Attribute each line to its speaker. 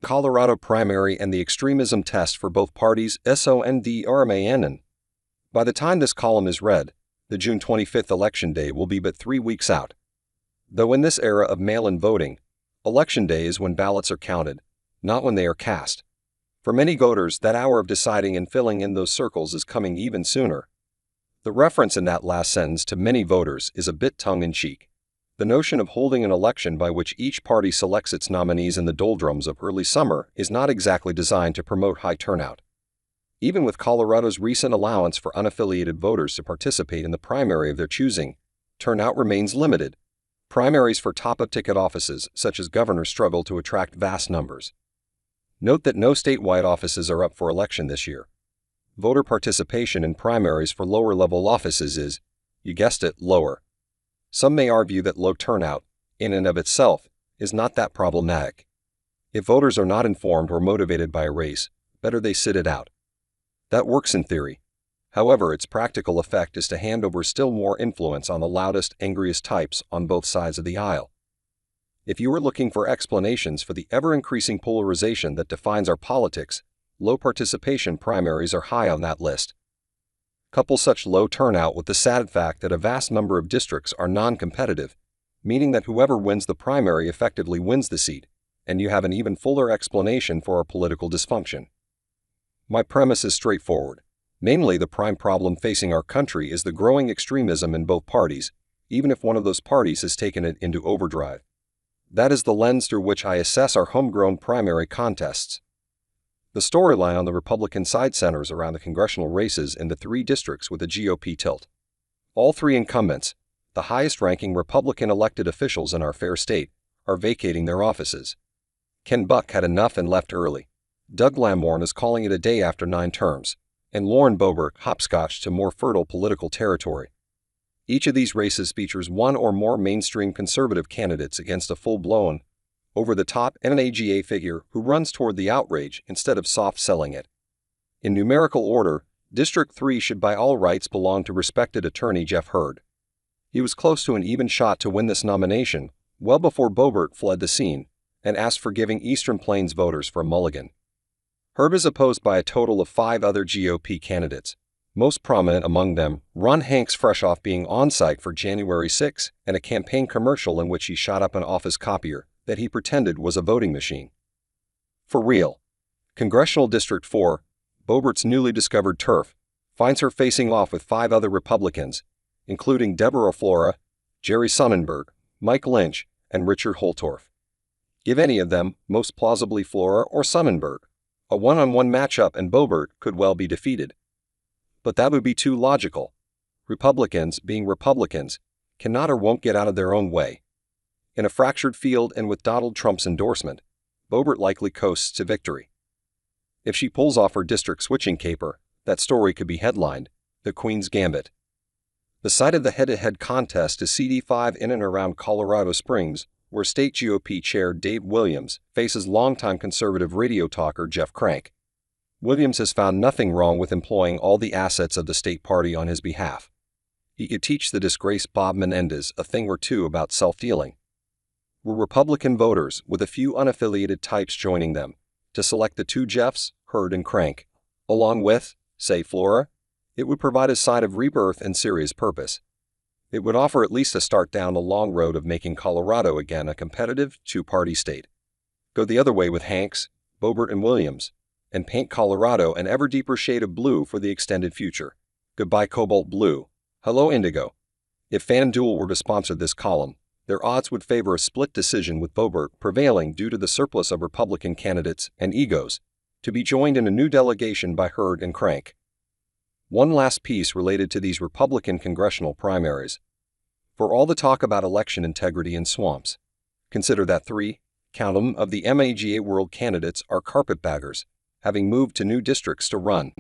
Speaker 1: Colorado primary and the extremism test for both parties, SONDERMANN. By the time this column is read, the June 25th election day will be but 3 weeks out. Though in this era of mail-in voting, election day is when ballots are counted, not when they are cast. For many voters, that hour of deciding and filling in those circles is coming even sooner. The reference in that last sentence to many voters is a bit tongue-in-cheek. The notion of holding an election by which each party selects its nominees in the doldrums of early summer is not exactly designed to promote high turnout. Even with Colorado's recent allowance for unaffiliated voters to participate in the primary of their choosing, turnout remains limited. Primaries for top-of-ticket offices, such as governor, struggle to attract vast numbers. Note that no statewide offices are up for election this year. Voter participation in primaries for lower-level offices is, you guessed it, lower. Some may argue that low turnout, in and of itself, is not that problematic. If voters are not informed or motivated by a race, better they sit it out. That works in theory. However, its practical effect is to hand over still more influence on the loudest, angriest types on both sides of the aisle. If you are looking for explanations for the ever-increasing polarization that defines our politics, low participation primaries are high on that list. Couple such low turnout with the sad fact that a vast number of districts are non-competitive, meaning that whoever wins the primary effectively wins the seat, and you have an even fuller explanation for our political dysfunction. My premise is straightforward. Namely, the prime problem facing our country is the growing extremism in both parties, even if one of those parties has taken it into overdrive. That is the lens through which I assess our homegrown primary contests. The storyline on the Republican side centers around the congressional races in the 3 districts with a GOP tilt. All 3 incumbents, the highest-ranking Republican elected officials in our fair state, are vacating their offices. Ken Buck had enough and left early. Doug Lamborn is calling it a day after 9 terms, and Lauren Boebert hopscotched to more fertile political territory. Each of these races features one or more mainstream conservative candidates against a full-blown, over-the-top NAGA figure who runs toward the outrage instead of soft-selling it. In numerical order, District 3 should by all rights belong to respected attorney Jeff Hurd. He was close to an even shot to win this nomination well before Boebert fled the scene and asked for giving Eastern Plains voters for a mulligan. Hurd is opposed by a total of 5 other GOP candidates, most prominent among them Ron Hanks, fresh off being on-site for January 6 and a campaign commercial in which he shot up an office copier that he pretended was a voting machine. For real. Congressional District 4, Boebert's newly discovered turf, finds her facing off with 5 other Republicans, including Deborah Flora, Jerry Sonnenberg, Mike Lynch, and Richard Holtorf. Give any of them, most plausibly Flora or Sonnenberg, a one-on-one matchup and Boebert could well be defeated. But that would be too logical. Republicans, being Republicans, cannot or won't get out of their own way. In a fractured field and with Donald Trump's endorsement, Boebert likely coasts to victory. If she pulls off her district switching caper, that story could be headlined, The Queen's Gambit. The site of the head-to-head contest is CD5 in and around Colorado Springs, where State GOP Chair Dave Williams faces longtime conservative radio talker Jeff Crank. Williams has found nothing wrong with employing all the assets of the state party on his behalf. He could teach the disgraced Bob Menendez a thing or two about self-dealing. Were Republican voters, with a few unaffiliated types joining them, to select the 2 Jeffs, Hurd and Crank, along with, say, Flora, it would provide a sign of rebirth and serious purpose. It would offer at least a start down the long road of making Colorado again a competitive 2-party state. Go the other way with Hanks, Boebert and Williams, and paint Colorado an ever deeper shade of blue for the extended future. Goodbye cobalt blue. Hello indigo. If FanDuel were to sponsor this column, their odds would favor a split decision with Boebert prevailing due to the surplus of Republican candidates and egos, to be joined in a new delegation by Hurd and Crank. One last piece related to these Republican congressional primaries. For all the talk about election integrity in swamps, consider that 3, count 'em, of the MAGA world candidates are carpetbaggers, having moved to new districts to run.